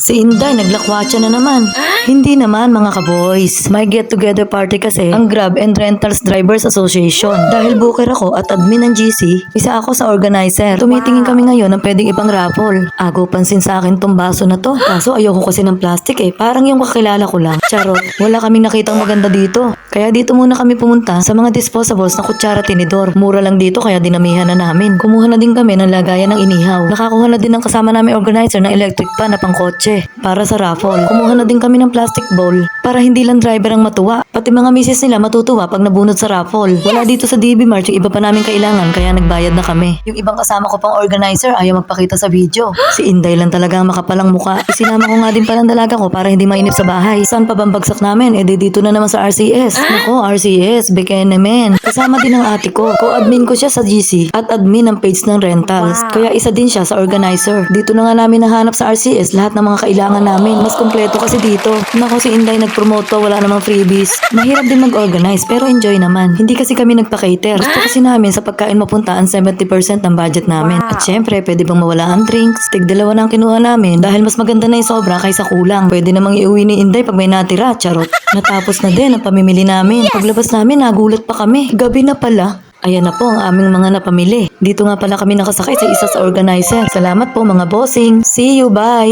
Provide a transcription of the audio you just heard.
Si Inday, naglakwatsa na naman. Hindi naman mga ka-boys. May get-together party kasi ang Grab and Rentals Drivers Association. Dahil booker ako at admin ng GC, isa ako sa organizer. Tumitingin kami ngayon ng pwedeng ibang raffle. Agaw pansin sa akin tong baso na to. Kaso ayoko kasi ng plastic eh. Parang yung kakilala ko lang. Charot, wala kaming nakitang maganda dito. Kaya dito muna kami pumunta sa mga disposables na kutsara tinidor. Mura lang dito kaya dinamihan na namin. Kumuha na din kami ng lagayan ng inihaw. Nakakuha na din ng kasama namin organizer ng electric pan na pangkotse para sa raffle. Kumuha na din kami ng plastic bowl para hindi lang driver ang matuwa. Pati mga misis nila matutuwa pag nabunot sa raffle. Wala dito sa DB Mart yung iba pa namin kailangan kaya nagbayad na kami. Yung ibang kasama ko pang organizer ayaw magpakita sa video. Si Inday lang talaga ang makapalang muka. Isinama ko nga din palang dalaga ko para hindi mainip sa bahay. Saan pa bang bagsak namin? Dito na naman sa RCS. Nako, RCS, bekene men. Kasama din ang ate ko. Co-admin ko siya sa GC at admin ng page ng rentals. Kaya isa din siya sa organizer. Dito na nga namin nahanap sa RCS lahat ng mga kailangan namin. Mas kompleto kasi dito. Nako, si Inday nag-promote to, wala namang freebies. Mahirap din mag-organize pero enjoy naman. Hindi kasi kami nagpa-cater. Gusto kasi namin sa pagkain mapunta ang 70% ng budget namin. At syempre, pwede bang mawala ang drinks? Tig-dalawa na ang kinuha namin dahil mas maganda na yung sobra kaysa kulang. Pwede namang iuwi ni Inday pag may natira, charot. Natapos na din ang pamimili namin. Paglabas namin, nagulat pa kami. Gabi na pala. Ayan na po ang aming mga napamili. Dito nga pala kami nakasakay sa isa sa organizer. Salamat po mga bossing. See you, bye!